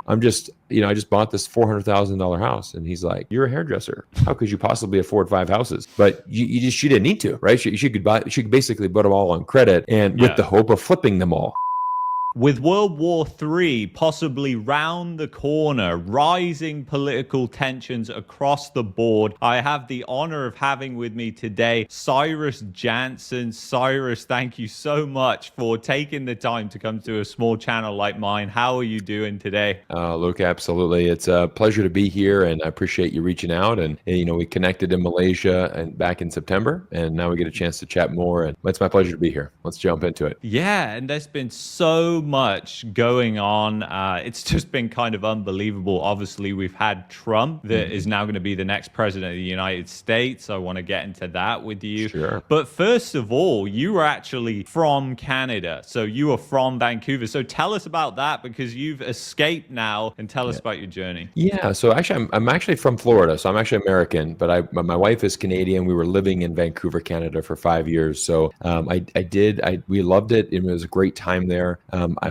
I just bought this $400,000 house. And he's like, you're a hairdresser. How could you possibly afford 5 houses? But she didn't need to, right? She could basically put them all on credit and with the hope of flipping them all. With World War III possibly round the corner, rising political tensions across the board, I have the honor of having with me today Cyrus Jansen. Cyrus, thank you so much for taking the time to come to a small channel like mine. How are you doing today? Luke, absolutely. It's a pleasure to be here, and I appreciate you reaching out. And we connected in Malaysia and back in September, and now we get a chance to chat more. And it's my pleasure to be here. Let's jump into it. Yeah, and there's been so much going on. It's just been kind of unbelievable. Obviously, we've had Trump that is now going to be the next president of the United States. I want to get into that with you. Sure. But first of all, you were actually from Canada. So you are from Vancouver. So tell us about that, because you've escaped now, and tell us about your journey. Yeah, so actually, I'm actually from Florida, so I'm actually American, but my wife is Canadian. We were living in Vancouver, Canada for 5 years, so we loved it. It was a great time there.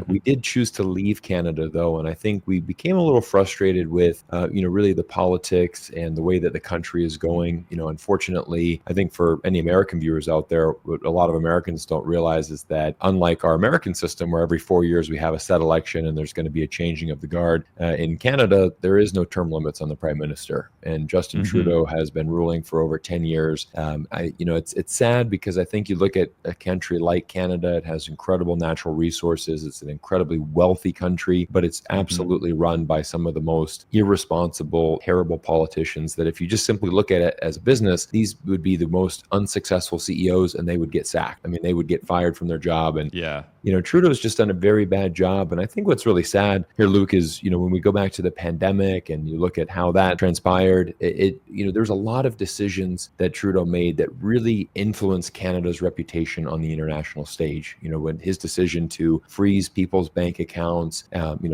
We did choose to leave Canada though, and I think we became a little frustrated with really the politics and the way that the country is going. Unfortunately, I think for any American viewers out there, what a lot of Americans don't realize is that unlike our American system, where every 4 years we have a set election and there's going to be a changing of the guard, in Canada there is no term limits on the prime minister, and Justin Trudeau has been ruling for over 10 years. It's sad, because I think you look at a country like Canada, it has incredible natural resources, it's an incredibly wealthy country, but it's absolutely run by some of the most irresponsible, terrible politicians that if you just simply look at it as a business, these would be the most unsuccessful CEOs, and they would get sacked. I mean, they would get fired from their job. And Trudeau's just done a very bad job. And I think what's really sad here, Luke, is, when we go back to the pandemic and you look at how that transpired, there's a lot of decisions that Trudeau made that really influenced Canada's reputation on the international stage. When his decision to freeze people's bank accounts,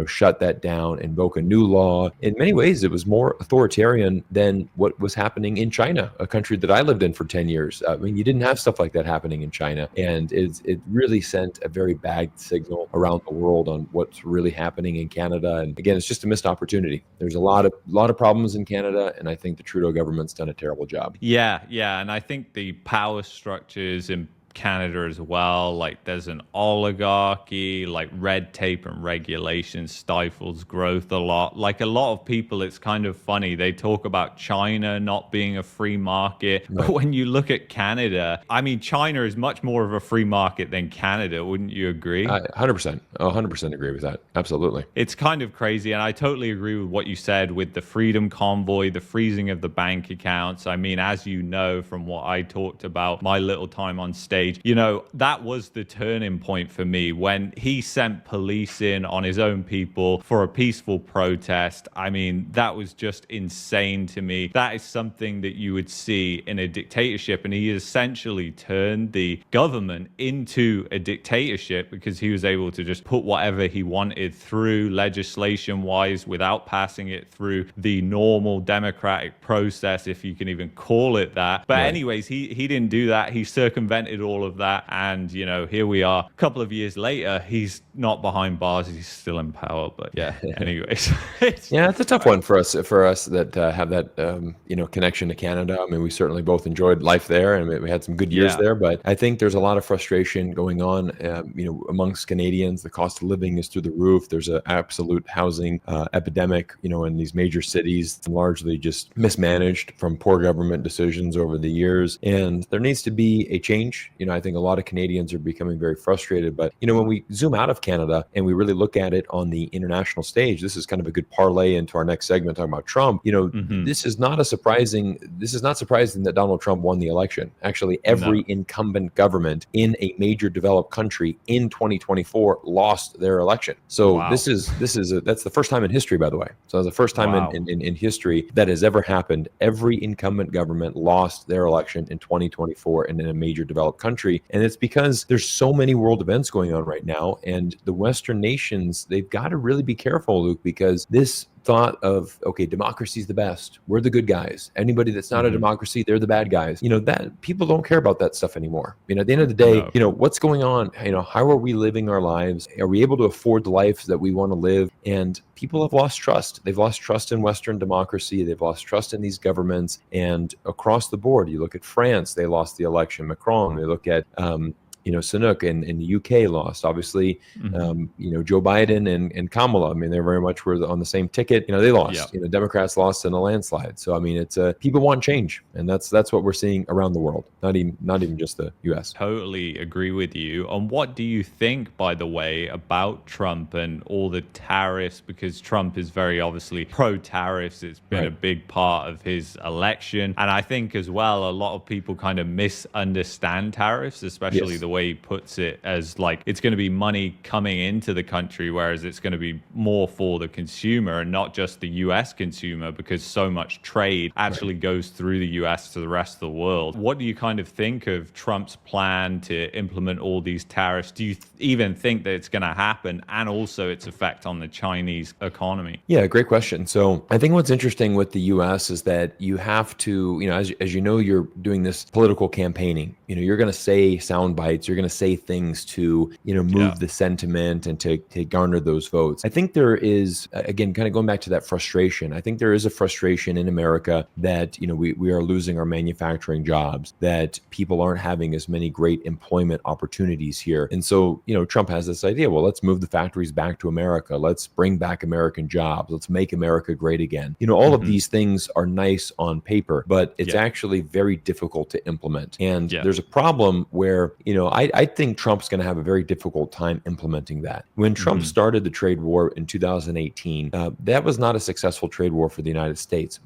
shut that down, invoke a new law, in many ways, it was more authoritarian than what was happening in China, a country that I lived in for 10 years. I mean, you didn't have stuff like that happening in China. And it really sent a very bad signal around the world on what's really happening in Canada. And again, it's just a missed opportunity. There's a lot of problems in Canada, and I think the Trudeau government's done a terrible job. Yeah, and I think the power structures in Canada as well, like there's an oligarchy, like red tape and regulation stifles growth a lot. Like a lot of people, it's kind of funny, they talk about China not being a free market, but when you look at Canada, I mean, China is much more of a free market than Canada, wouldn't you agree? 100% agree with that. Absolutely. It's kind of crazy, and I totally agree with what you said with the Freedom Convoy, the freezing of the bank accounts. I mean, as you know from what I talked about, my little time on stage, that was the turning point for me when he sent police in on his own people for a peaceful protest. I mean, that was just insane to me. That is something that you would see in a dictatorship, and he essentially turned the government into a dictatorship because he was able to just put whatever he wanted through legislation-wise without passing it through the normal democratic process, if you can even call it that. But anyways, he didn't do that. He circumvented all of that, and here we are a couple of years later. He's not behind bars, he's still in power. But anyways. It's a tough one for us that have that connection to Canada. I mean, we certainly both enjoyed life there, and we had some good years there, but I think there's a lot of frustration going on amongst Canadians. The cost of living is through the roof. There's an absolute housing epidemic in these major cities, largely just mismanaged from poor government decisions over the years, and there needs to be a change. I think a lot of Canadians are becoming very frustrated. But, when we zoom out of Canada and we really look at it on the international stage, this is kind of a good parlay into our next segment talking about Trump. This is not surprising that Donald Trump won the election. Actually, every incumbent government in a major developed country in 2024 lost their election. So that's the first time in history, by the way. So it's the first time in history that has ever happened. Every incumbent government lost their election in 2024 and in a major developed country. And it's because there's so many world events going on right now, and the Western nations, they've got to really be careful, Luke, because this thought of, okay, democracy is the best. We're the good guys. Anybody that's not a Hmm. democracy, they're the bad guys. That people don't care about that stuff anymore. At the end of the day, No. what's going on? How are we living our lives? Are we able to afford the life that we want to live? And people have lost trust. They've lost trust in Western democracy. They've lost trust in these governments. And across the board, you look at France, they lost the election. Macron, they look at Sunak in the UK lost. Obviously, Hmm. Joe Biden and Kamala. I mean, they very much were on the same ticket. They Yeah. lost. Democrats lost in a landslide. So I mean, it's people want change, and that's what we're seeing around the world. Not even just the U.S. Totally agree with you. And what do you think, by the way, about Trump and all the tariffs? Because Trump is very obviously pro tariffs. It's been a Right. big part of his election. And I think as well, a lot of people kind of misunderstand tariffs, especially Yes. the way he puts it as like it's going to be money coming into the country, whereas it's going to be more for the consumer and not just the US consumer, because so much trade actually goes through the US to the rest of the world. What do you kind of think of Trump's plan to implement all these tariffs? Do you even think that it's going to happen, and also its effect on the Chinese economy? Yeah, great question. So I think what's interesting with the U.S. is that you have to, as you know, you're doing this political campaigning. You're going to say sound bites. You're going to say things to, Yeah. move the sentiment and to garner those votes. I think there is, again, kind of going back to that frustration. I think there is a frustration in America that, we are losing our manufacturing jobs, that people aren't having as many great employment opportunities here. And so, Trump has this idea, well, let's move the factories back to America. Let's bring back American jobs. Let's make America great again. All of Hmm. these things are nice on paper, but it's Yeah. actually very difficult to implement. And Yeah. there's a problem where, I think Trump's going to have a very difficult time implementing that. When Trump Hmm. started the trade war in 2018, that was not a successful trade war for the United States.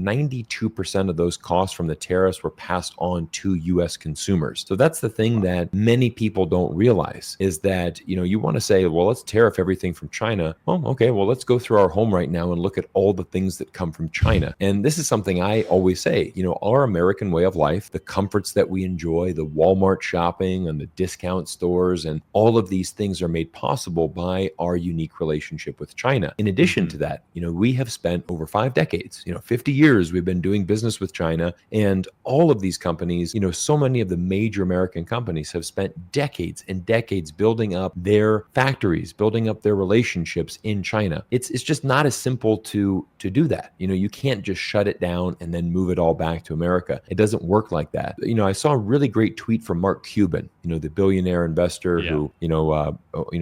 92% of those costs from the tariffs were passed on to U.S. consumers. So that's the thing that many people don't realize, is that, you want to say, well, let's tariff everything from China. Oh, okay, well, let's go through our home right now and look at all the things that come from China. And this is something I always say, our American way of life, the comforts that we enjoy, the Walmart shopping and the discount stores, and all of these things are made possible by our unique relationship with China. In addition Hmm. to that, we have spent over 5 decades, 50 years, we've been doing business with China. And all of these companies, so many of the major American companies have spent decades and decades building up their factories, building up their relationships in China. It's just not as simple to do that. You can't just shut it down and then move it all back to America. It doesn't work like that. I saw a really great tweet from Mark Cuban, the billionaire investor Yeah. who,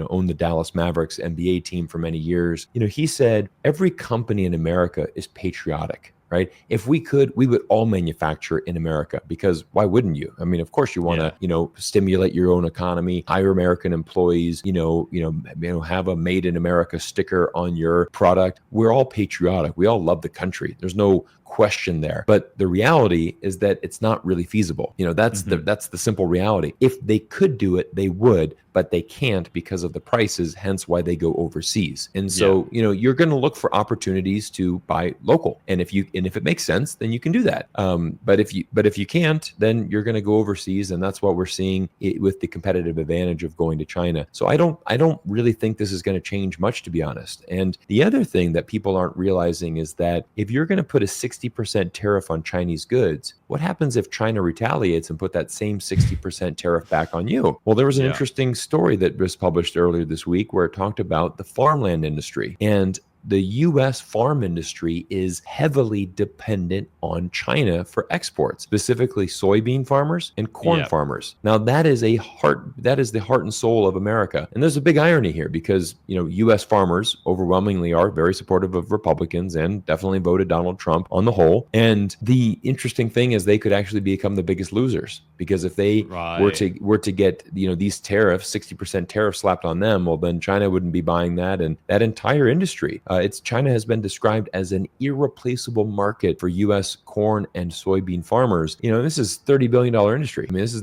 owned the Dallas Mavericks NBA team for many years. He said every company in America is patriotic. Right? If we could, we would all manufacture in America, because why wouldn't you? I mean, of course you want Yeah. to, stimulate your own economy, hire American employees, have a made in America sticker on your product. We're all patriotic. We all love the country. There's no question there. But the reality is that it's not really feasible. That's Hmm. the simple reality. If they could do it, they would, but they can't because of the prices, hence why they go overseas. And Yeah. so, you're going to look for opportunities to buy local. And if it makes sense, then you can do that. But if you can't, then you're going to go overseas, and that's what we're seeing with the competitive advantage of going to China. So I don't really think this is going to change much, to be honest. And the other thing that people aren't realizing is that if you're going to put a 60% tariff on Chinese goods, what happens if China retaliates and put that same 60% tariff back on you? Well, there was an Yeah. interesting story that was published earlier this week where it talked about the farmland industry. And the US farm industry is heavily dependent on China for exports, specifically soybean farmers and corn Yeah. farmers. Now that is the heart and soul of America. And there's a big irony here because, US farmers overwhelmingly are very supportive of Republicans and definitely voted Donald Trump on the whole. And the interesting thing is they could actually become the biggest losers, because if they Right. were to get, these tariffs, 60% tariffs slapped on them, well, then China wouldn't be buying that, and that entire industry. China has been described as an irreplaceable market for U.S. corn and soybean farmers. This is $30 billion industry. I mean, this is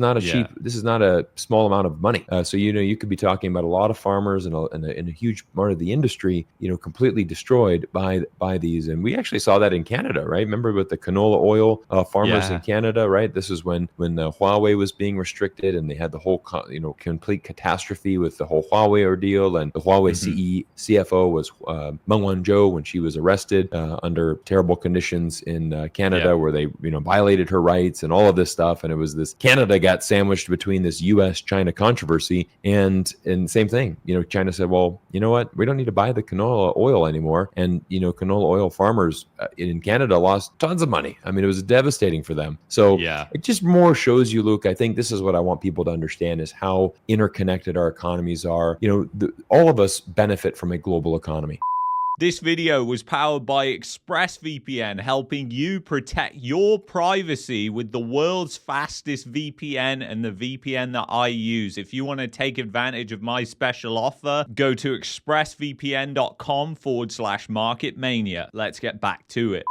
not a small amount of money. So you could be talking about a lot of farmers and a huge part of the industry, completely destroyed by these. And we actually saw that in Canada, right? Remember with the canola oil farmers in Yeah. Canada, right? This is when the Huawei was being restricted, and they had the whole complete catastrophe with the whole Huawei ordeal, and the Huawei Hmm. CFO was Wang Wanzhou when she was arrested under terrible conditions in Canada, where they violated her rights and all of this stuff. And it was this Canada got sandwiched between this U.S.-China controversy, and same thing. China said, well, you know what? We don't need to buy the canola oil anymore. And canola oil farmers in Canada lost tons of money. I mean, it was devastating for them. So it just more shows you, Luke. I think this is what I want people to understand, is how interconnected our economies are. All of us benefit from a global economy. This video was powered by ExpressVPN, helping you protect your privacy with the world's fastest VPN and the VPN that I use. If you want to take advantage of my special offer, go to expressvpn.com/marketmania. Let's get back to it.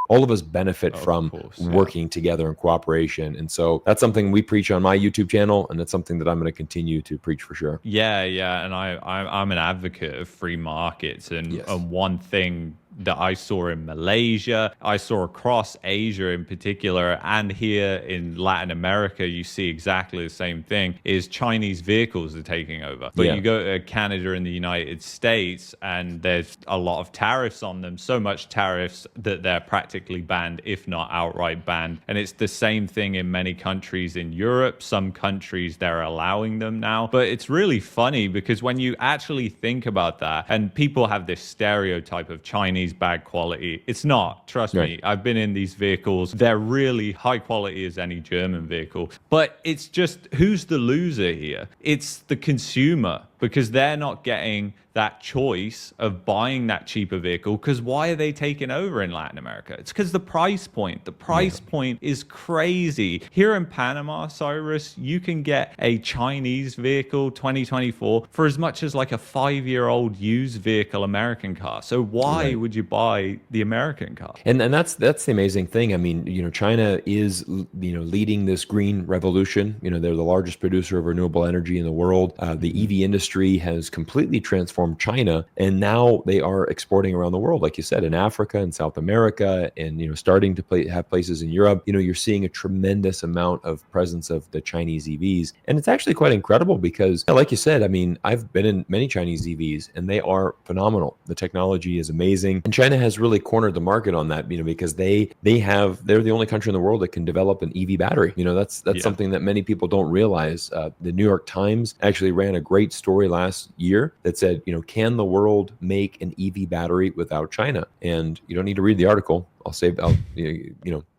All of us benefit from working together in cooperation. And so that's something we preach on my YouTube channel, and that's something that I'm going to continue to preach for sure. Yeah. And I'm an advocate of free markets. And one thing that I saw in Malaysia, I saw across Asia in particular, and here in Latin America, you see exactly the same thing, is Chinese vehicles are taking over. But you go to Canada and the United States, and there's a lot of tariffs on them, so much tariffs that they're practically banned, if not outright banned. And it's the same thing in many countries in Europe. Some countries, they're allowing them now. But it's really funny because when you actually think about that, and people have this stereotype of Chinese bad quality. It's not. Trust me. I've been in these vehicles. They're really high quality as any German vehicle. But it's just, who's the loser here? It's the consumer, because they're not getting that choice of buying that cheaper vehicle. Because why are they taking over in Latin America? It's because the price point. The price point is crazy. Here in Panama, Cyrus, you can get a Chinese vehicle 2024 for as much as like a 5-year-old used vehicle American car. So why would you buy the American car? And that's the amazing thing. I mean, China is leading this green revolution. They're the largest producer of renewable energy in the world. The EV industry has completely transformed China, and now they are exporting around the world, like you said, in Africa and South America, and starting to have places in Europe. You're seeing a tremendous amount of presence of the Chinese EVs, and it's actually quite incredible because, like you said, I mean, I've been in many Chinese EVs, and they are phenomenal. The technology is amazing, and China has really cornered the market on that, because they're the only country in the world that can develop an EV battery. That's something that many people don't realize. The New York Times actually ran a great story last year that said, can the world make an EV battery without China? And you don't need to read the article.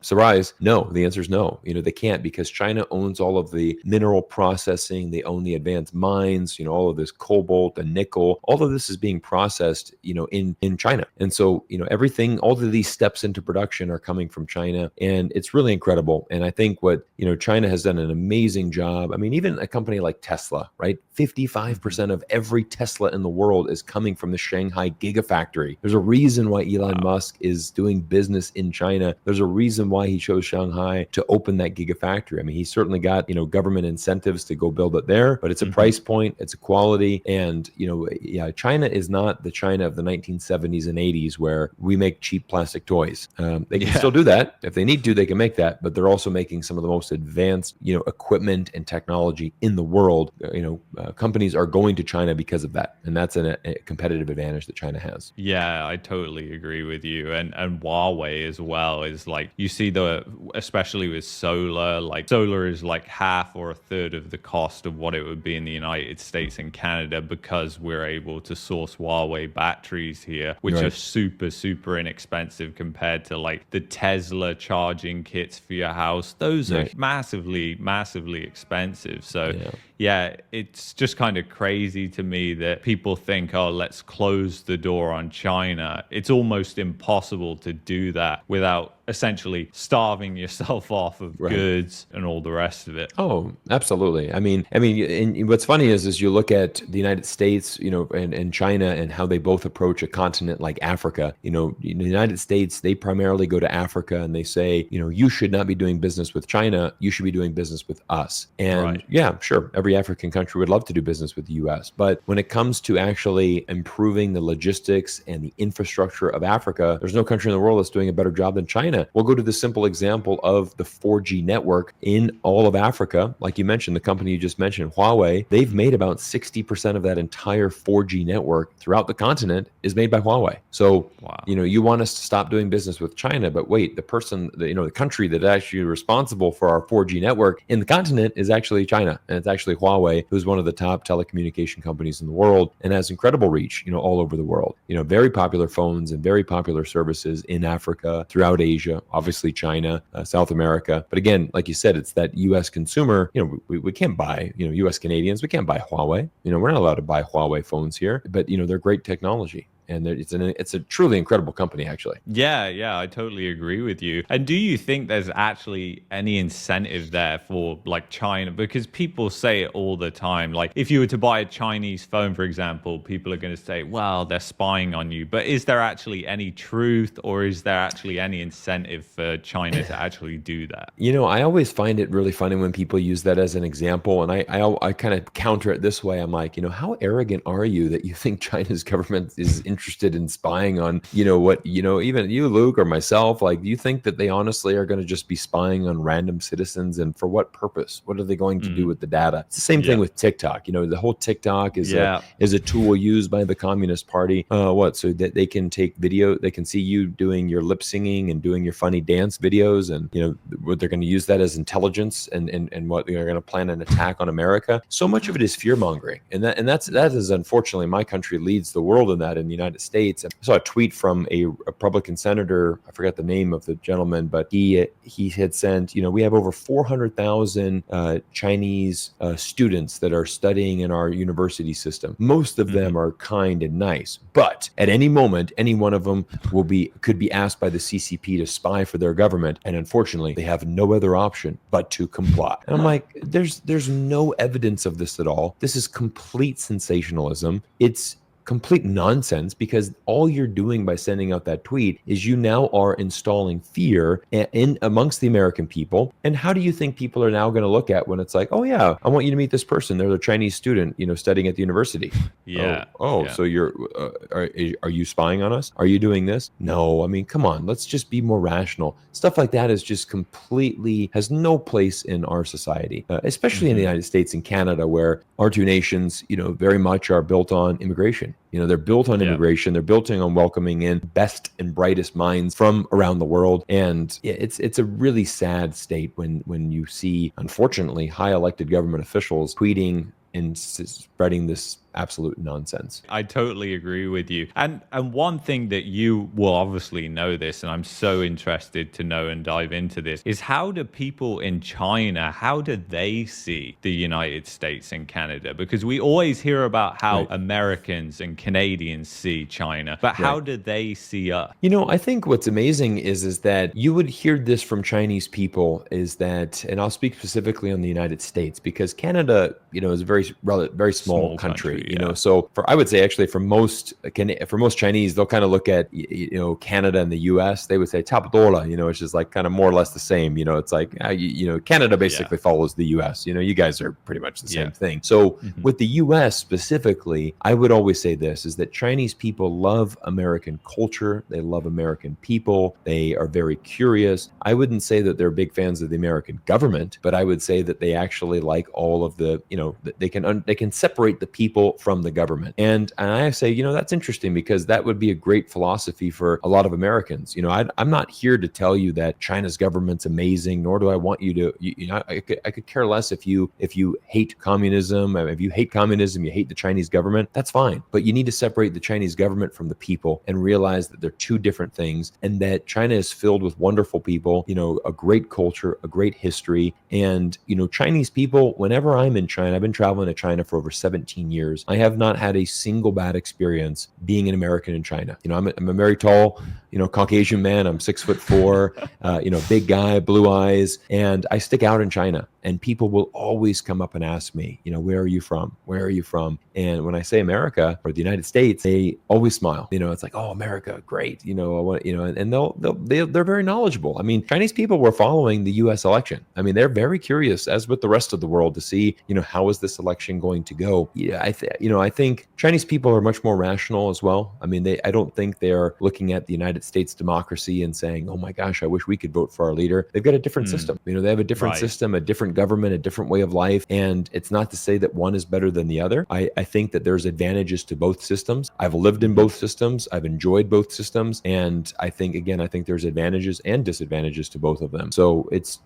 Surprise. No, the answer is no. They can't, because China owns all of the mineral processing. They own the advanced mines, all of this cobalt and nickel. All of this is being processed, in China. And so, everything, all of these steps into production are coming from China. And it's really incredible. And I think what, China has done an amazing job. I mean, even a company like Tesla, right? 55% of every Tesla in the world is coming from the Shanghai Gigafactory. There's a reason why Elon Musk is doing business in China. There's a reason why he chose Shanghai to open that Gigafactory. I mean, he certainly got, government incentives to go build it there, but it's a price point, it's a quality. And, China is not the China of the 1970s and 80s where we make cheap plastic toys. They can still do that. If they need to, they can make that, but they're also making some of the most advanced, equipment and technology in the world. Companies are going to China because of that. And that's a competitive advantage that China has. Yeah, I totally agree with you. And Huawei as well is like, you see especially with solar is like half or a third of the cost of what it would be in the United States and Canada, because we're able to source Huawei batteries here, which are super, super inexpensive compared to like the Tesla charging kits for your house. Those are massively, massively expensive. So yeah, it's just kind of crazy to me that people think, oh, let's close the door on China. It's almost impossible to do that without essentially starving yourself off of goods and all the rest of it. Oh, absolutely. I mean, and what's funny is you look at the United States, and China, and how they both approach a continent like Africa. In the United States, they primarily go to Africa and they say, you should not be doing business with China. You should be doing business with us. And yeah, sure, every African country would love to do business with the US. But when it comes to actually improving the logistics and the infrastructure of Africa, there's no country in the world that's doing a better job than China. China. We'll go to the simple example of the 4G network in all of Africa. Like you mentioned, the company you just mentioned, Huawei, they've made about 60% of that entire 4G network throughout the continent is made by Huawei. So, Wow. you want us to stop doing business with China, but wait, the country that actually is responsible for our 4G network in the continent is actually China. And it's actually Huawei, who's one of the top telecommunication companies in the world and has incredible reach, all over the world. Very popular phones and very popular services in Africa, throughout Asia, obviously China, South America. But again, like you said, it's that U.S. consumer. We can't buy, U.S. Canadians, we can't buy Huawei. We're not allowed to buy Huawei phones here, but they're great technology. And it's a truly incredible company, actually. Yeah, I totally agree with you. And do you think there's actually any incentive there for like China? Because people say it all the time. Like if you were to buy a Chinese phone, for example, people are going to say, well, they're spying on you. But is there actually any truth, or is there actually any incentive for China to actually do that? I always find it really funny when people use that as an example. And I kind of counter it this way. I'm like, how arrogant are you that you think China's government is interested in spying on, even you, Luke, or myself? Like, do you think that they honestly are going to just be spying on random citizens? And for what purpose? What are they going to do with the data? It's the same thing with TikTok. The whole TikTok is a tool used by the Communist Party. So that they can take video, they can see you doing your lip singing and doing your funny dance videos, and they're going to use that as intelligence, and what they're going to plan an attack on America. So much of it is fear mongering, and that is unfortunately, my country leads the world in that. In the United States, I saw a tweet from a Republican senator. I forgot the name of the gentleman, but he had sent, we have over 400,000 Chinese students that are studying in our university system. Most of them are kind and nice, but at any moment, any one of them could be asked by the CCP to spy for their government, and unfortunately, they have no other option but to comply. And I'm like, there's no evidence of this at all. This is complete sensationalism. It's complete nonsense, because all you're doing by sending out that tweet is you now are installing fear in amongst the American people. And how do you think people are now going to look at when it's like, oh yeah, I want you to meet this person, they're a Chinese student, studying at the university. Yeah. So you're are you spying on us? Are you doing this? No, I mean, come on, let's just be more rational. Stuff like that is just completely has no place in our society, especially in the United States and Canada, where our two nations, very much are built on immigration. They're built on immigration. They're built on welcoming in best and brightest minds from around the world. And it's a really sad state when you see, unfortunately, high elected government officials tweeting and spreading this absolute nonsense. I totally agree with you. And one thing that you will obviously know this, and I'm so interested to know and dive into this, is how do people in China, how do they see the United States and Canada? Because we always hear about how Americans and Canadians see China, but how do they see us? I think what's amazing is that you would hear this from Chinese people, is that, and I'll speak specifically on the United States, because Canada, is a very small country. So I would say actually for most Chinese, they'll kind of look at Canada and the U.S. They would say "tapadola," it's just like kind of more or less the same. It's like Canada basically follows the U.S. You guys are pretty much the same thing. So with the U.S. specifically, I would always say this, is that Chinese people love American culture. They love American people. They are very curious. I wouldn't say that they're big fans of the American government, but I would say that they actually like all of the they can separate the people from the government. And I say, that's interesting, because that would be a great philosophy for a lot of Americans. I'm not here to tell you that China's government's amazing, nor do I want you to, I could care less if you hate communism. If you hate communism, you hate the Chinese government, that's fine. But you need to separate the Chinese government from the people and realize that they're two different things, and that China is filled with wonderful people, a great culture, a great history. And, Chinese people, whenever I'm in China, I've been traveling to China for over 17 years. I have not had a single bad experience being an American in China. I'm a very tall, Caucasian man. I'm 6'4", big guy, blue eyes, and I stick out in China. And people will always come up and ask me, where are you from? Where are you from? And when I say America or the United States, they always smile. It's like, oh, America, great. I want, and they're very knowledgeable. I mean, Chinese people were following the U.S. election. I mean, they're very curious, as with the rest of the world, to see, how is this election going to go? Yeah, I think Chinese people are much more rational as well. I mean, I don't think they're looking at the United States democracy and saying, oh my gosh, I wish we could vote for our leader. They've got a different system. They have a different system, a different government, a different way of life. And it's not to say that one is better than the other. I think that there's advantages to both systems. I've lived in both systems. I've enjoyed both systems. And I think there's advantages and disadvantages to both of them. So it's,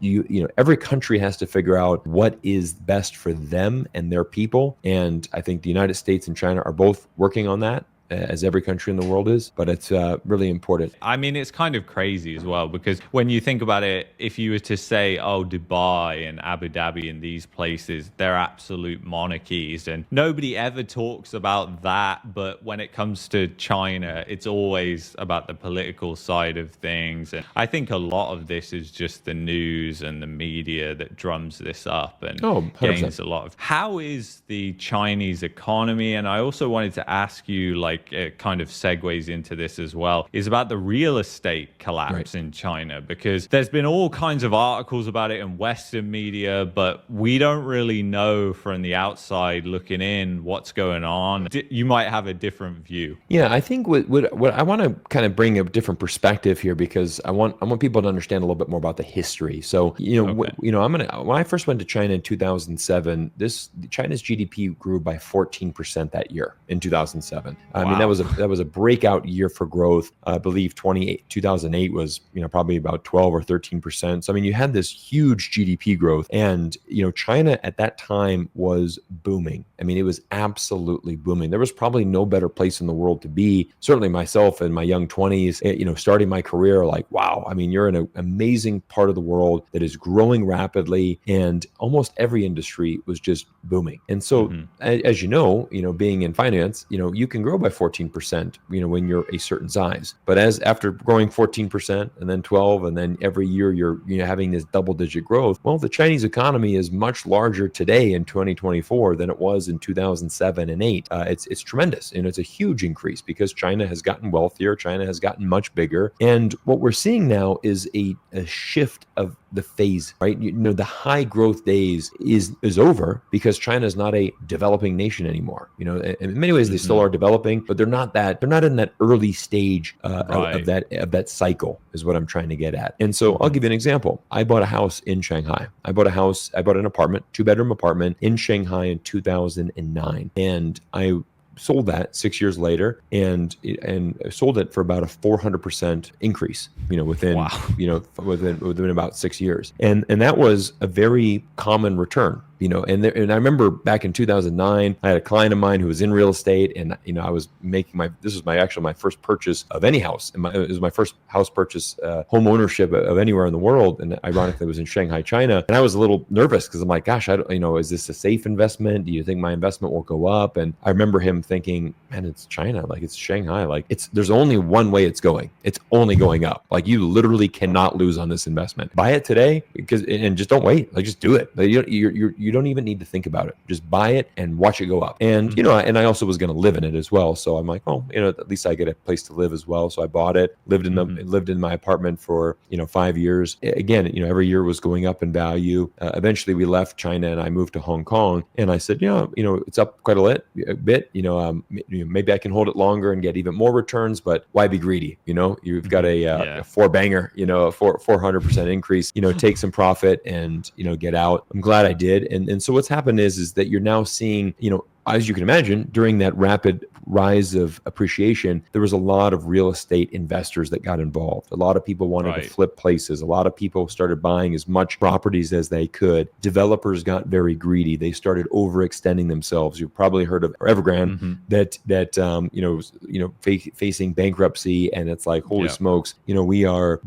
every country has to figure out what is best for them and their people. And I think the United States and China are both working on that, as every country in the world is, but it's really important. I mean, it's kind of crazy as well, because when you think about it, if you were to say, oh, Dubai and Abu Dhabi and these places, they're absolute monarchies, and nobody ever talks about that. But when it comes to China, it's always about the political side of things. And I think a lot of this is just the news and the media that drums this up and gains a lot of. How is the Chinese economy? And I also wanted to ask you, like, it kind of segues into this as well, is about the real estate collapse in China, because there's been all kinds of articles about it in Western media, but we don't really know from the outside looking in what's going on. You might have a different view. Yeah, I think what I want to kind of bring a different perspective here, because I want people to understand a little bit more about the history. So, when I first went to China in 2007, China's GDP grew by 14% that year in 2007. I mean, that was a breakout year for growth. I believe 2008 was, probably about 12 or 13%. So, I mean, you had this huge GDP growth, and, China at that time was booming. I mean, it was absolutely booming. There was probably no better place in the world to be. Certainly myself in my young 20s, starting my career, like, wow, I mean, you're in an amazing part of the world that is growing rapidly, and almost every industry was just booming. And so, as being in finance, you can grow by 14%, when you're a certain size. But after growing 14% and then 12, and then every year you're having this double-digit growth, well, the Chinese economy is much larger today in 2024 than it was in 2007 and 8. It's tremendous, and it's a huge increase because China has gotten wealthier. China has gotten much bigger, and what we're seeing now is a shift of the phase, right? The high growth days is over, because China is not a developing nation anymore. In many ways they still are developing, but they're not in that early stage of that cycle, is what I'm trying to get at. And so I'll give you an example. I bought a house in Shanghai. I bought an apartment, 2-bedroom apartment in Shanghai in 2009, and I sold that 6 years later, and sold it for about a 400% increase, within about 6 years. And that was a very common return. And I remember back in 2009, I had a client of mine who was in real estate, and I was making this was my first purchase of any house, and it was my first house purchase, home ownership of anywhere in the world, and ironically, it was in Shanghai, China. And I was a little nervous because I'm like, gosh, I don't, is this a safe investment? Do you think my investment will go up? And I remember him thinking, man, it's China, like it's Shanghai, like there's only one way it's going. It's only going up. Like you literally cannot lose on this investment. Buy it today, and just don't wait. Like just do it. Like, you don't even need to think about it. Just buy it and watch it go up. And, and I also was going to live in it as well. So I'm like, oh, at least I get a place to live as well. So I bought it, lived in my apartment for, 5 years. Again, every year was going up in value. Eventually we left China and I moved to Hong Kong, and I said, it's up quite a bit, maybe I can hold it longer and get even more returns, but why be greedy? You've got a four banger, a 400% increase, take some profit and, get out. I'm glad I did. And so what's happened is that you're now seeing, as you can imagine, during that rapid rise of appreciation, there was a lot of real estate investors that got involved. A lot of people wanted to flip places. A lot of people started buying as much properties as they could. Developers got very greedy. They started overextending themselves. You've probably heard of Evergrande facing bankruptcy, and it's like, holy smokes, we are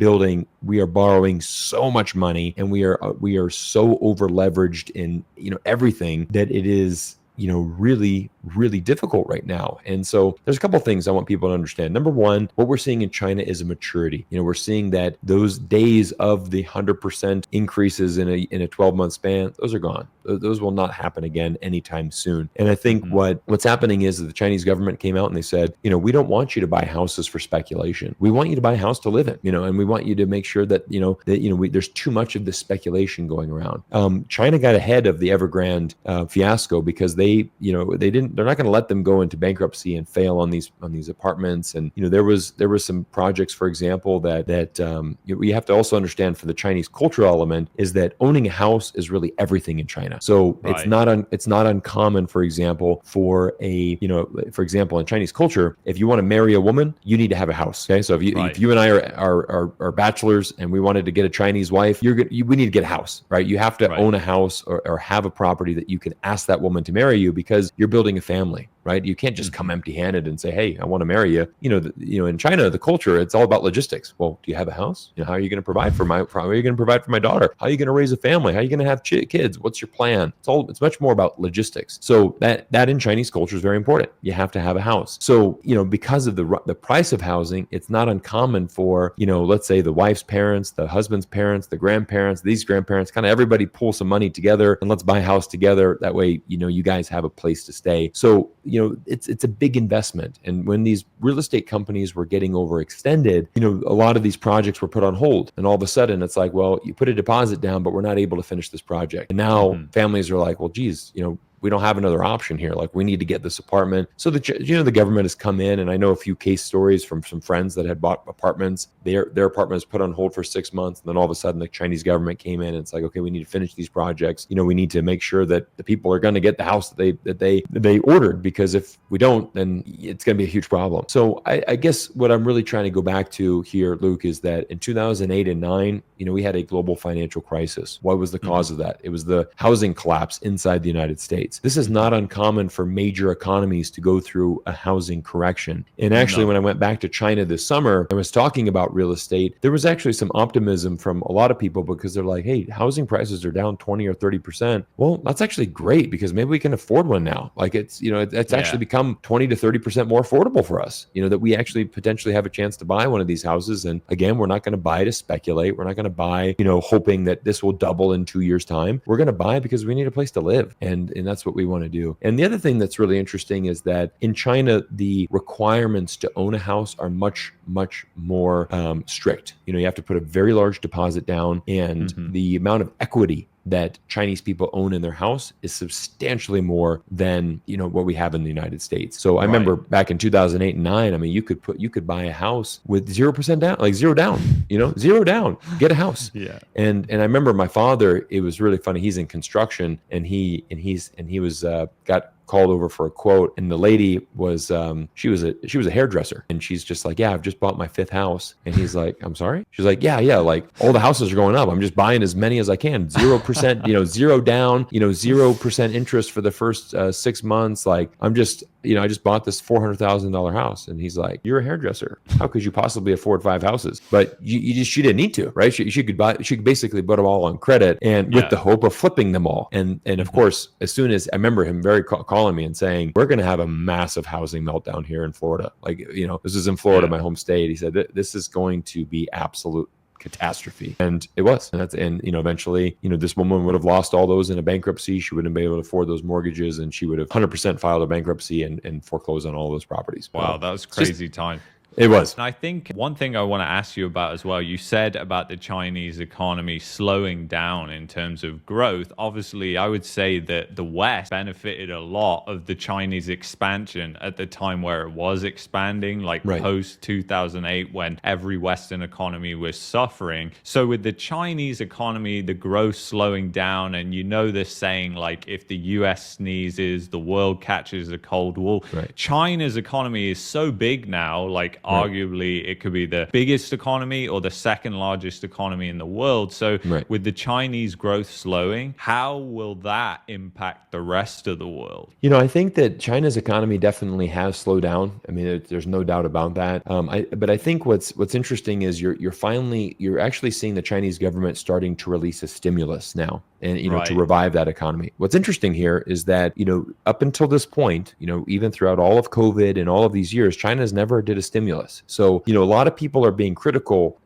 borrowing so much money, and we are so over leveraged in everything that it is really, really difficult right now. And so there's a couple of things I want people to understand. Number one, what we're seeing in China is a maturity. We're seeing that those days of the 100% increases in a 12-month span, those are gone. Those will not happen again anytime soon. And I think what's happening is that the Chinese government came out and they said, we don't want you to buy houses for speculation. We want you to buy a house to live in, and we want you to make sure that, there's too much of this speculation going around. China got ahead of the Evergrande fiasco because they're not going to let them go into bankruptcy and fail on these apartments. And there was some projects, for example, that we have to also understand for the Chinese cultural element is that owning a house is really everything in China. So it's not uncommon, for example, for in Chinese culture, if you want to marry a woman, you need to have a house. Okay, so if you and I are bachelors and we wanted to get a Chinese wife, we need to get a house, right? You have to own a house or have a property that you can ask that woman to marry you because you're building a family, right? You can't just come empty-handed and say, "Hey, I want to marry you." In China, the culture, it's all about logistics. Well, do you have a house? How are you going to provide for my daughter? How are you going to raise a family? How are you going to have kids? What's your plan? It's much more about logistics. So that in Chinese culture is very important. You have to have a house. So, because of the price of housing, it's not uncommon for, let's say the wife's parents, the husband's parents, the grandparents, these grandparents, kind of everybody pull some money together and let's buy a house together. That way, you guys have a place to stay. So, it's a big investment. And when these real estate companies were getting overextended, a lot of these projects were put on hold. And all of a sudden it's like, well, you put a deposit down, but we're not able to finish this project. And now families are like, well, geez, we don't have another option here. Like, we need to get this apartment. So the government has come in, and I know a few case stories from some friends that had bought apartments. Their apartment was put on hold for 6 months, and then all of a sudden the Chinese government came in and it's like, okay, we need to finish these projects. We need to make sure that the people are going to get the house that they ordered, because if we don't, then it's going to be a huge problem. So I guess what I'm really trying to go back to here, Luke, is that in 2008 and 9, we had a global financial crisis. What was the cause of that? It was the housing collapse inside the United States. This is not uncommon for major economies to go through a housing correction. And actually, when I went back to China this summer, I was talking about real estate. There was actually some optimism from a lot of people because they're like, hey, housing prices are down 20 or 30%. Well, that's actually great because maybe we can afford one now. Like it's actually become 20 to 30% more affordable for us, that we actually potentially have a chance to buy one of these houses. And again, we're not going to buy to speculate. We're not going to buy, hoping that this will double in 2 years' time. We're going to buy because we need a place to live. And that's what we want to do. And the other thing that's really interesting is that in China, the requirements to own a house are much, much more strict. You have to put a very large deposit down, and the amount of equity that Chinese people own in their house is substantially more than what we have in the United States. So I remember back in 2008 and 9, I mean, you could buy a house with 0% down, like zero down, zero down, get a house. Yeah. And I remember my father, it was really funny. He's in construction, and he was got called over for a quote, and the lady was she was a hairdresser, and she's just like, yeah, I've just bought my 5th house. And he's like, I'm sorry? She's like, yeah, like all the houses are going up, I'm just buying as many as I can. 0% zero down, 0% interest for the first 6 months. Like, I'm just I just bought this $400,000 house. And he's like, you're a hairdresser, how could you possibly afford 5 houses? But she didn't need to, right? She could basically put them all on credit, and with the hope of flipping them all. And of course, as soon as I remember him calling me and saying, we're going to have a massive housing meltdown here in Florida. Like, this is in Florida, my home state. He said, this is going to be absolute catastrophe. And it was. And eventually, this woman would have lost all those in a bankruptcy. She wouldn't be able to afford those mortgages, and she would have 100% filed a bankruptcy and foreclosed on all those properties. Wow, that was crazy time. It was. And I think one thing I want to ask you about as well, you said about the Chinese economy slowing down in terms of growth. Obviously, I would say that the West benefited a lot of the Chinese expansion at the time where it was expanding, like post 2008, when every Western economy was suffering. So with the Chinese economy, the growth slowing down, and this saying, like, if the US sneezes, the world catches a cold. Well, China's economy is so big now, like, arguably it could be the biggest economy or the second largest economy in the world. So with the Chinese growth slowing, how will that impact the rest of the world? I think that China's economy definitely has slowed down. I mean, there's no doubt about that. But I think what's interesting is you're actually seeing the Chinese government starting to release a stimulus now. and, to Right. revive that economy. What's interesting here is that, up until this point, even throughout all of COVID and all of these years, China's never did a stimulus. So, a lot of people are being critical,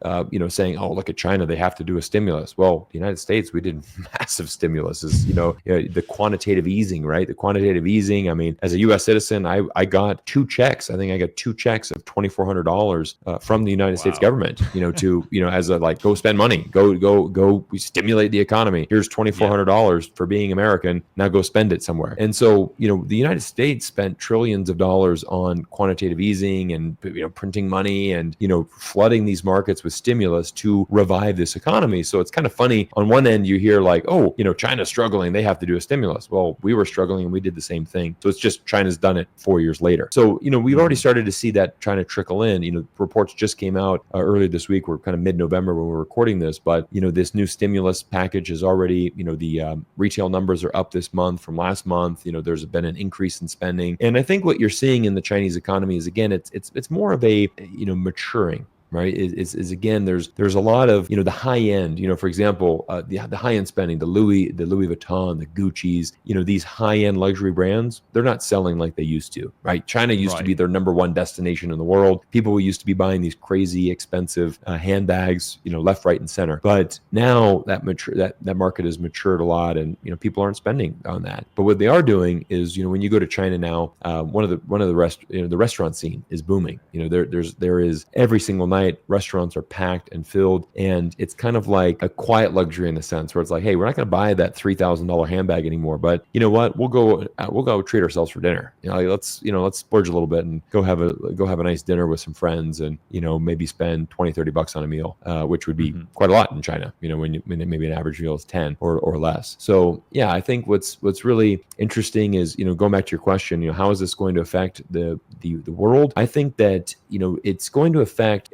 saying, oh, look at China, they have to do a stimulus. Well, the United States, we did massive stimuluses, the quantitative easing, right? The quantitative easing. I mean, as a U.S. citizen, I got two checks. I think I got two checks of $2,400 from the United States government, as a, like, go spend money, go stimulate the economy. Here's $2,400 for being American. Now go spend it somewhere. And so, the United States spent trillions of dollars on quantitative easing and, printing money and, flooding these markets with stimulus to revive this economy. So it's kind of funny. On one end, you hear like, oh, China's struggling, they have to do a stimulus. Well, we were struggling and we did the same thing. So it's just China's done it 4 years later. So, we've already started to see that trying to trickle in. Reports just came out earlier this week. We're kind of mid-November when we're recording this, but, this new stimulus package is already, the retail numbers are up this month from last month. There's been an increase in spending. And I think what you're seeing in the Chinese economy is, again, it's more of a, maturing. Right, is again, there's a lot of, the high end, for example, the high end spending, the Louis Vuitton, the Gucci's, these high end luxury brands, they're not selling like they used to, right? China used to be their number one destination in the world. People used to be buying these crazy expensive handbags, left, right, and center. But now that market has matured a lot, and people aren't spending on that. But what they are doing is, when you go to China now, the restaurant scene is booming. There is every single night. Restaurants are packed and filled, and it's kind of like a quiet luxury in the sense where it's like, hey, we're not going to buy that $3,000 handbag anymore, but you know what? We'll go treat ourselves for dinner. Let's splurge a little bit and go have a nice dinner with some friends, and maybe spend $20-$30 on a meal, which would be quite a lot in China. When maybe an average meal is 10 or less. So yeah, I think what's really interesting is going back to your question, how is this going to affect the world? I think that it's going to affect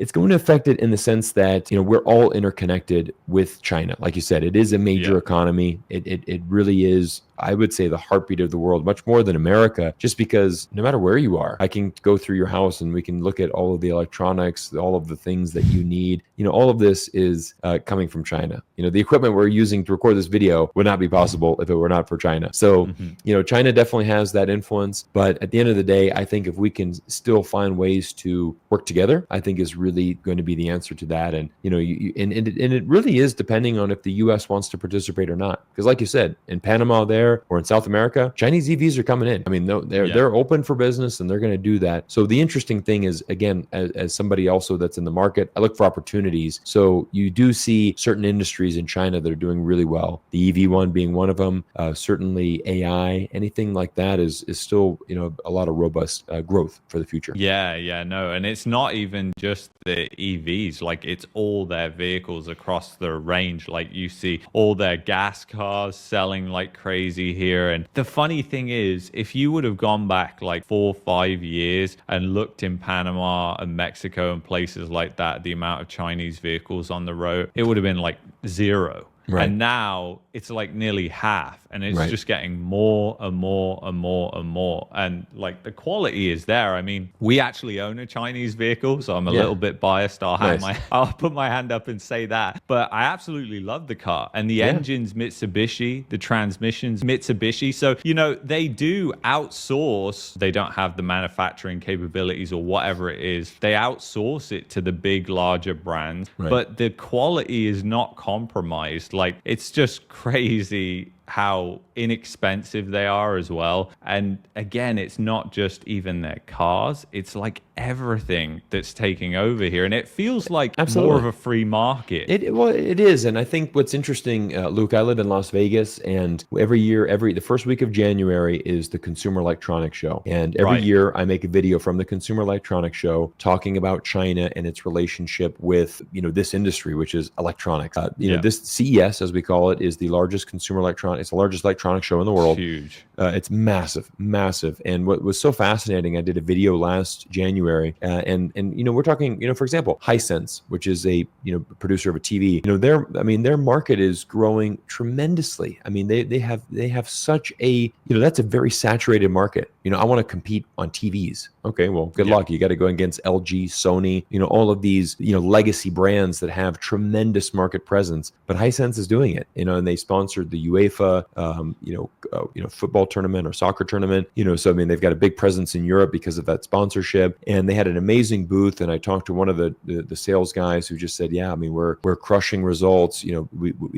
it in the sense that we're all interconnected with China. Like you said, it is a major economy. It really is, I would say, the heartbeat of the world, much more than America, just because no matter where you are, I can go through your house and we can look at all of the electronics, all of the things that you need. All of this is coming from China. The equipment we're using to record this video would not be possible if it were not for China. So, China definitely has that influence. But at the end of the day, I think if we can still find ways to work together, I think is really going to be the answer to that. And, and it really is depending on if the U.S. wants to participate or not. Because like you said, in Panama there or in South America, Chinese EVs are coming in. I mean, they're open for business and they're going to do that. So the interesting thing is, again, as somebody also that's in the market, I look for opportunities. So you do see certain industries in China that are doing really well. The EV one being one of them. Certainly AI, anything like that is still, a lot of robust growth for the future. Yeah, no. And it's not even just the EVs, like it's all their vehicles across the range. Like you see all their gas cars selling like crazy here. And the funny thing is, if you would have gone back like 4 or 5 years and looked in Panama and Mexico and places like that, the amount of Chinese vehicles on the road, it would have been like zero. Right. And now it's like nearly half, and it's just getting more and more and more and more. And like the quality is there. I mean, we actually own a Chinese vehicle, so I'm a little bit biased. I'll put my hand up and say that. But I absolutely love the car, and the engine's Mitsubishi, the transmission's Mitsubishi. So, they do outsource. They don't have the manufacturing capabilities or whatever it is. They outsource it to the big, larger brands, but the quality is not compromised. Like, it's just crazy how inexpensive they are as well. And again, it's not just even their cars, it's like everything that's taking over here, and it feels like more of a free market. It is. And I think what's interesting, Luke, I live in Las Vegas, and every year, the first week of January is the Consumer Electronics Show, and every year I make a video from the Consumer Electronics Show talking about China and its relationship with this industry, which is electronics. This CES, as we call it, is the largest consumer electronics It's the largest electronics show in the It's world. huge. It's massive, massive. And what was so fascinating, I did a video last January, and we're talking, for example, Hisense, which is a producer of a TV. Their market is growing tremendously. I mean, they have such a that's a very saturated market. I want to compete on TVs. Okay, well, good luck. You got to go against LG, Sony, all of these legacy brands that have tremendous market presence. But Hisense is doing it. And they sponsored the UEFA, football tournament or soccer tournament. So they've got a big presence in Europe because of that sponsorship. And they had an amazing booth. And I talked to one of the sales guys who just said, yeah, we're crushing results.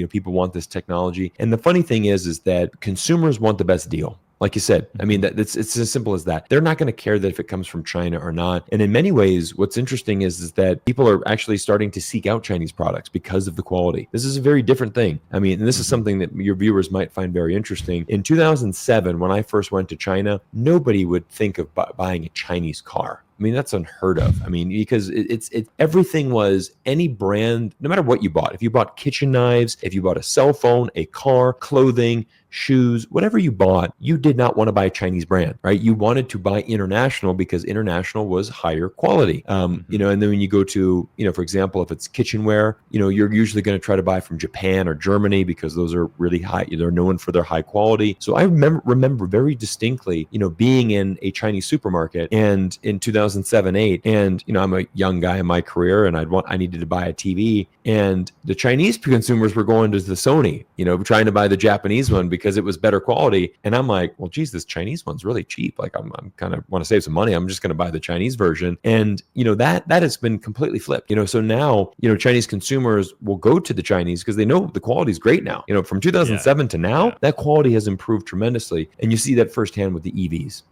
People want this technology. And the funny thing is that consumers want the best deal. Like you said, it's as simple as that. They're not going to care that if it comes from China or not. And in many ways, what's interesting is that people are actually starting to seek out Chinese products because of the quality. This is a very different thing. And this is something that your viewers might find very interesting. In 2007, when I first went to China, nobody would think of buying a Chinese car. That's unheard of. Because it's everything was any brand, no matter what you bought. If you bought kitchen knives, if you bought a cell phone, a car, clothing, shoes, whatever you bought, you did not want to buy a Chinese brand, right? You wanted to buy international because international was higher quality. And then when you go to, for example, if it's kitchenware, you're usually going to try to buy from Japan or Germany because those are really high. They're known for their high quality. So I remember very distinctly, being in a Chinese supermarket and in 2007, 8, and I'm a young guy in my career, and I needed to buy a TV, and the Chinese consumers were going to the Sony, trying to buy the Japanese one because it was better quality. And I'm like, well, geez, this Chinese one's really cheap. Like I'm kind of want to save some money. I'm just going to buy the Chinese version. And that has been completely flipped. So now Chinese consumers will go to the Chinese because they know the quality is great now. From 2007 to now, that quality has improved tremendously. And you see that firsthand with the EVs.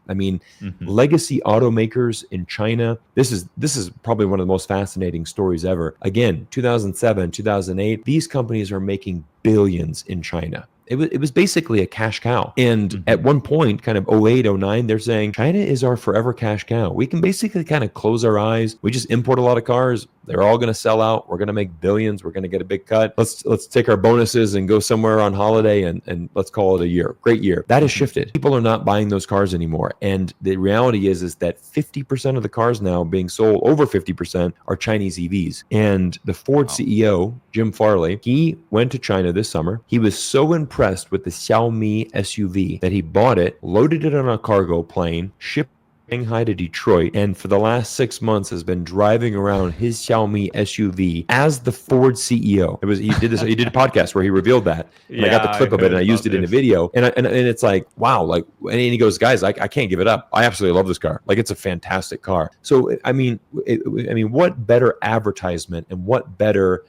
Legacy automakers in China. This is probably one of the most fascinating stories ever. Again, 2007, 2008, these companies are making billions in China. It was basically a cash cow. And at one point, kind of 08, 09, they're saying, China is our forever cash cow. We can basically kind of close our eyes. We just import a lot of cars. They're all going to sell out. We're going to make billions. We're going to get a big cut. Let's take our bonuses and go somewhere on holiday and let's call it a year. Great year. That has shifted. People are not buying those cars anymore. And the reality is that 50% of the cars now being sold, over 50%, are Chinese EVs. And the Ford CEO, Jim Farley, he went to China this summer. He was so impressed with the Xiaomi SUV that he bought it, loaded it on a cargo plane, shipped Shanghai to Detroit, and for the last 6 months has been driving around his Xiaomi SUV as the Ford CEO. He did a podcast where he revealed that. And I got the clip of it and I used it in a video. And it's like, wow, like, and he goes, guys, I can't give it up. I absolutely love this car. Like, it's a fantastic car. So what better advertisement and what better,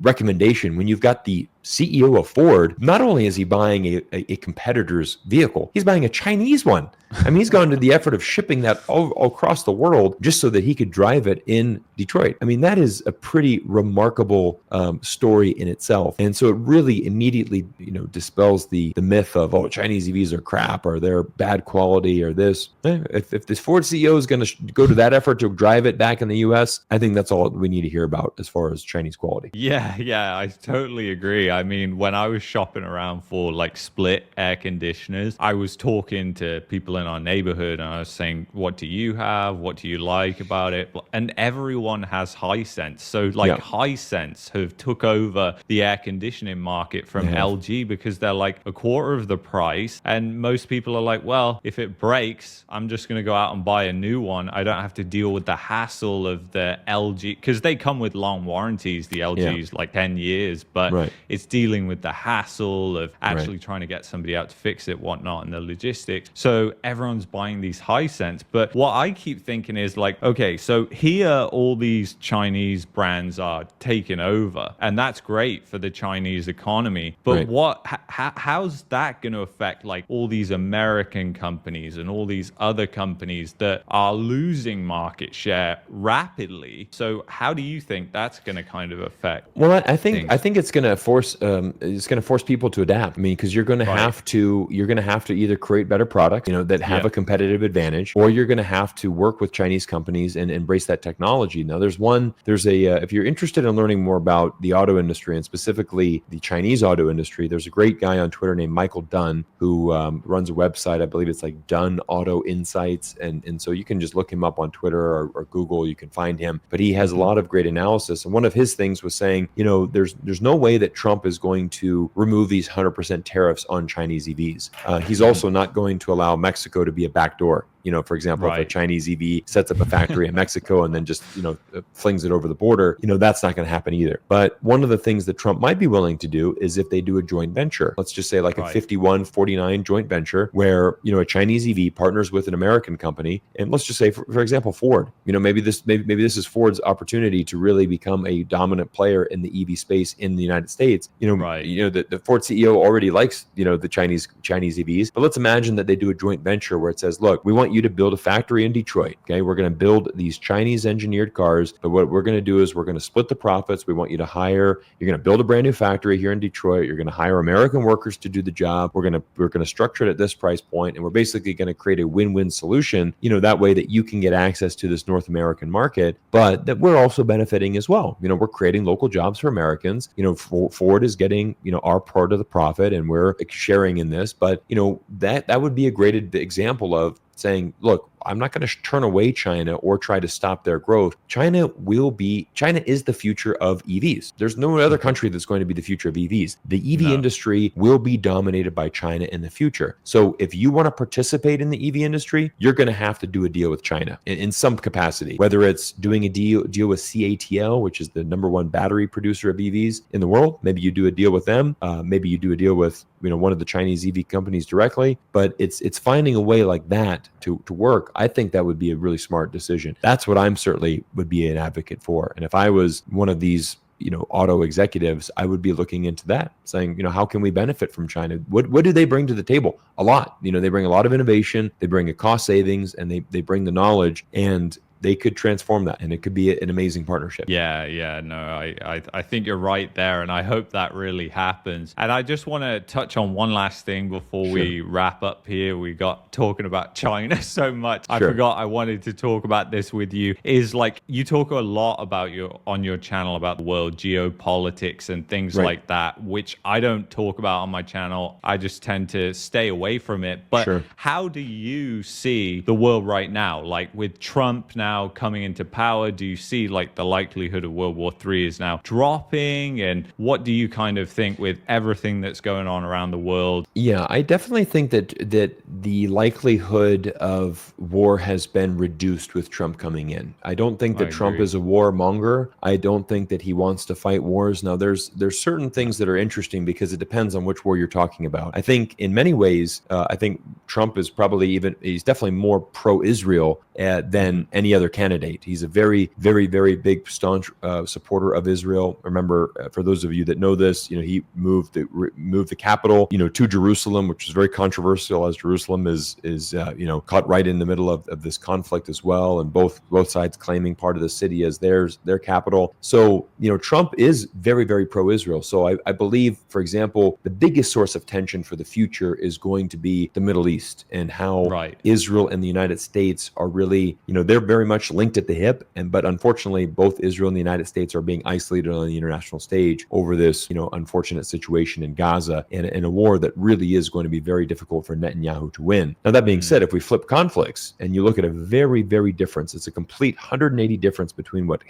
recommendation when you've got the CEO of Ford. Not only is he buying a competitor's vehicle, he's buying a Chinese one. He's gone to the effort of shipping that all across the world just so that he could drive it in Detroit. That is a pretty remarkable story in itself. And so it really immediately, dispels the myth of, Chinese EVs are crap or they're bad quality or this. If this Ford CEO is going to go to that effort to drive it back in the US, I think that's all we need to hear about as far as Chinese quality. Yeah, I totally agree. When I was shopping around for like split air conditioners, I was talking to people in our neighborhood and I was saying, what do you have? What do you like about it? And everyone has Hisense. So Hisense have took over the air conditioning market from LG because they're like a quarter of the price. And most people are like, well, if it breaks, I'm just going to go out and buy a new one. I don't have to deal with the hassle of the LG because they come with long warranties. The LG's like 10 years, but it's dealing with the hassle of actually trying to get somebody out to fix it, whatnot, and the logistics. So everyone's buying these Hisense. But what I keep thinking is like, okay, so here all these Chinese brands are taking over, and that's great for the Chinese economy. But how's that going to affect like all these American companies and all these other companies that are losing market share rapidly? So how do you think that's going to kind of affect? Well, I think it's going to force force people to adapt. I mean, because you're going to Right. have to either create better products, that have Yeah. a competitive advantage, or you're going to have to work with Chinese companies and embrace that technology. Now, if you're interested in learning more about the auto industry and specifically the Chinese auto industry, there's a great guy on Twitter named Michael Dunn who runs a website. I believe it's like Dunn Auto Insights, and so you can just look him up on Twitter or Google. You can find him, but he has a lot of great analysis. And one of his things was saying, there's no way that Trump is going to remove these 100% tariffs on Chinese EVs. He's also not going to allow Mexico to be a backdoor. For example, if a Right. Chinese EV sets up a factory in Mexico and then just, flings it over the border, that's not going to happen either. But one of the things that Trump might be willing to do is if they do a joint venture, let's just say like a Right. 51-49 joint venture where, a Chinese EV partners with an American company. And let's just say, for example, Ford, maybe this is Ford's opportunity to really become a dominant player in the EV space in the United States. Right. The Ford CEO already likes, the Chinese EVs, but let's imagine that they do a joint venture where it says, look, we want you to build a factory in Detroit. Okay. We're going to build these Chinese engineered cars, but what we're going to do is we're going to split the profits. We want you to you're going to build a brand new factory here in Detroit. You're going to hire American workers to do the job. We're going to structure it at this price point, and we're basically going to create a win-win solution, that way that you can get access to this North American market, but that we're also benefiting as well. We're creating local jobs for Americans. Ford is getting, our part of the profit, and we're sharing in this, but that would be a great example of saying, look, I'm not going to turn away China or try to stop their growth. China is the future of EVs. There's no other country that's going to be the future of EVs. The EV industry will be dominated by China in the future. So if you want to participate in the EV industry, you're going to have to do a deal with China in some capacity, whether it's doing a deal with CATL, which is the number one battery producer of EVs in the world. Maybe you do a deal with them. Maybe you do a deal with one of the Chinese EV companies directly, but it's finding a way like that to work. I think that would be a really smart decision. That's what I'm certainly would be an advocate for. And if I was one of these auto executives, I would be looking into that, saying, how can we benefit from China? What do they bring to the table? A lot. They bring a lot of innovation, they bring a cost savings, and they bring the knowledge, and they could transform that, and it could be an amazing partnership. Yeah, no, I think you're right there, and I hope that really happens. And I just want to touch on one last thing before we wrap up here. We got talking about China so much. I forgot I wanted to talk about this with you. Is like you talk a lot about on your channel about the world geopolitics and things like that, which I don't talk about on my channel. I just tend to stay away from it. But how do you see the world right now? Like with Trump now coming into power, do you see like the likelihood of World War III is now dropping? And what do you kind of think with everything that's going on around the world? Yeah, I definitely think that the likelihood of war has been reduced with Trump coming in. I don't think that Trump is a warmonger. I don't think that he wants to fight wars. Now, there's certain things that are interesting because it depends on which war you're talking about. I think in many ways, I think Trump is he's definitely more pro-Israel than any other candidate. He's a very, very, very big staunch supporter of Israel. Remember, for those of you that know this, he moved the capital, to Jerusalem, which is very controversial, as Jerusalem is caught right in the middle of this conflict as well, and both sides claiming part of the city as their capital. So Trump is very, very pro-Israel. So I believe, for example, the biggest source of tension for the future is going to be the Middle East and how Israel and the United States are really, they're very much linked at the hip, but unfortunately, both Israel and the United States are being isolated on the international stage over this, unfortunate situation in Gaza, and in a war that really is going to be very difficult for Netanyahu to win. Now, that being said, if we flip conflicts and you look at a very, very difference, it's a complete 180 difference between what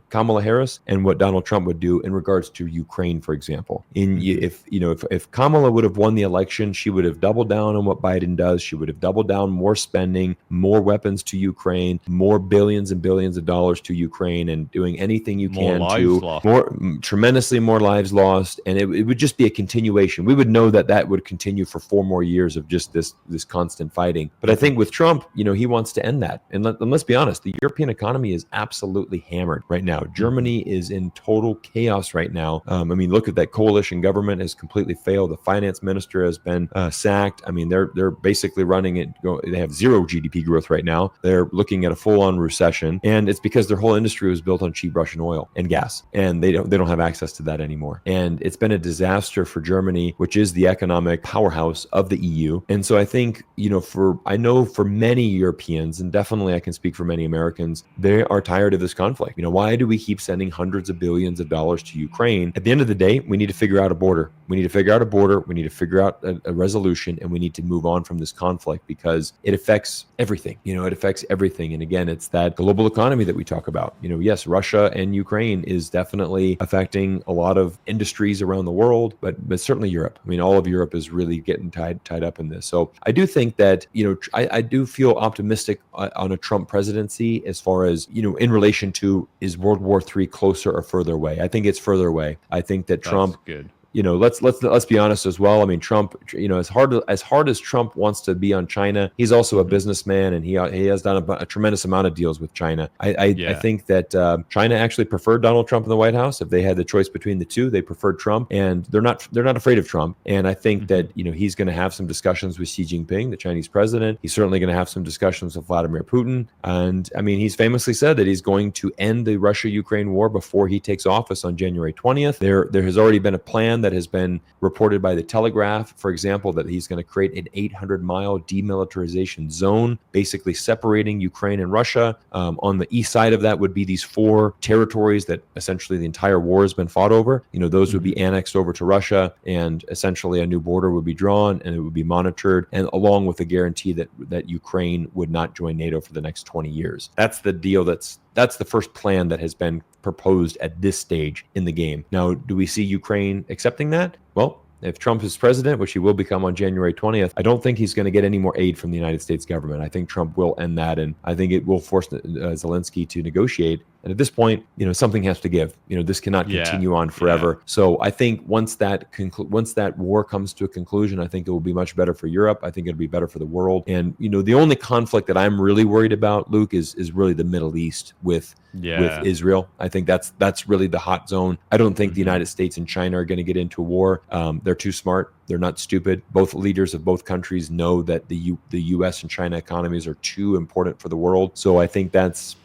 Kamala Harris, and what Donald Trump would do in regards to Ukraine, for example. If Kamala would have won the election, she would have doubled down on what Biden does. She would have doubled down more spending, more weapons to Ukraine, more billions and billions of dollars to Ukraine, and doing anything you can to tremendously more lives lost. And it would just be a continuation. We would know that would continue for 4 more years of just this constant fighting. But I think with Trump, he wants to end that. And let's be honest, the European economy is absolutely hammered right now. Germany is in total chaos right now. Look at that coalition government has completely failed. The finance minister has been sacked. They're basically running it. They have 0 GDP growth right now. They're looking at a full-on recession, and it's because their whole industry was built on cheap Russian oil and gas, and they don't have access to that anymore. And it's been a disaster for Germany, which is the economic powerhouse of the EU. And so I think, I know for many Europeans, and definitely I can speak for many Americans, they are tired of this conflict. Why do we keep sending hundreds of billions of dollars to Ukraine? At the end of the day, we need to figure out a border. We need to figure out a border. We need to figure out a resolution, and we need to move on from this conflict because it affects everything. It affects everything. And again, it's that global economy that we talk about. Yes, Russia and Ukraine is definitely affecting a lot of industries around the world, but certainly Europe. All of Europe is really getting tied up in this. So I do think that, I do feel optimistic on a Trump presidency as far as, in relation to, is World War III closer or further away? I think it's further away. I think that Trump, good. Let's be honest as well. Trump, as hard as Trump wants to be on China, he's also a businessman, and he has done a tremendous amount of deals with China. I think that China actually preferred Donald Trump in the White House. If they had the choice between the two, they preferred Trump, and they're not afraid of Trump. And I think that he's going to have some discussions with Xi Jinping, the Chinese president. He's certainly going to have some discussions with Vladimir Putin. And he's famously said that he's going to end the Russia-Ukraine war before he takes office on January 20th. There has already been a plan that has been reported by the Telegraph, for example, that he's going to create an 800-mile demilitarization zone, basically separating Ukraine and Russia. On the east side of that would be these 4 territories that essentially the entire war has been fought over. Those would be annexed over to Russia, and essentially a new border would be drawn, and it would be monitored, and along with a guarantee that Ukraine would not join NATO for the next 20 years. That's the deal. That's the first plan that has been proposed at this stage in the game. Now, do we see Ukraine accepting that? Well, if Trump is president, which he will become on January 20th, I don't think he's going to get any more aid from the United States government. I think Trump will end that, and I think it will force Zelensky to negotiate. And at this point, something has to give. This cannot continue on forever. Yeah. So I think once that war comes to a conclusion, I think it will be much better for Europe. I think it'll be better for the world. And the only conflict that I'm really worried about, Luke, is really the Middle East with Israel. I think that's really the hot zone. I don't think the United States and China are going to get into a war. They're too smart. They're not stupid. Both leaders of both countries know that the U.S. and China economies are too important for the world. So I think that's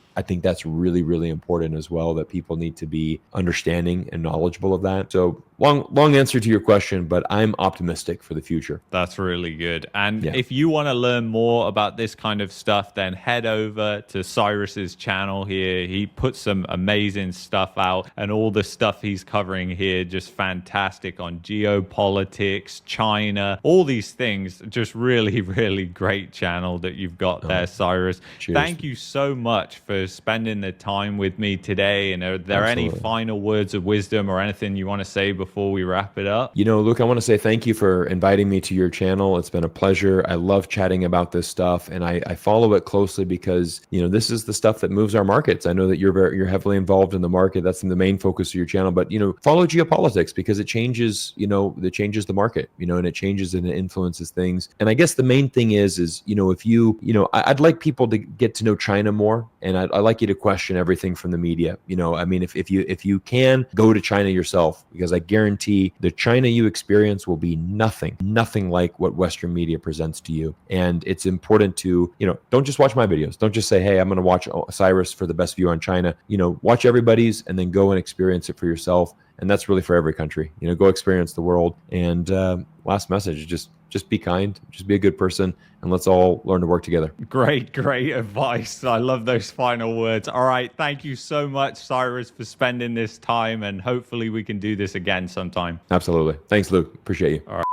really, really important as well, that people need to be understanding and knowledgeable of that. So long answer to your question, but I'm optimistic for the future. That's really good. And if you want to learn more about this kind of stuff, then head over to Cyrus's channel here. He puts some amazing stuff out, and all the stuff he's covering here, just fantastic on geopolitics, China, all these things. Just really, really great channel that you've got there, Cyrus. Cheers. Thank you so much for spending the time with me today. And are there any final words of wisdom or anything you want to say before we wrap it up? Luke, I want to say thank you for inviting me to your channel. It's been a pleasure. I love chatting about this stuff, and I follow it closely because this is the stuff that moves our markets. I know that you're heavily involved in the market. That's the main focus of your channel. But follow geopolitics because it changes the market. And it changes and it influences things. And I guess the main thing is if I'd like people to get to know China more, and I'd like you to question everything from the media. If you can, go to China yourself, because I guarantee the China you experience will be nothing like what Western media presents to you. And it's important to, don't just watch my videos. Don't just say, hey, I'm going to watch Cyrus for the best view on China. Watch everybody's and then go and experience it for yourself. And that's really for every country. Go experience the world. And last message, just be kind, just be a good person, and let's all learn to work together. Great advice. I love those final words. All right. Thank you so much, Cyrus, for spending this time, and hopefully we can do this again sometime. Absolutely. Thanks, Luke. Appreciate you. All right.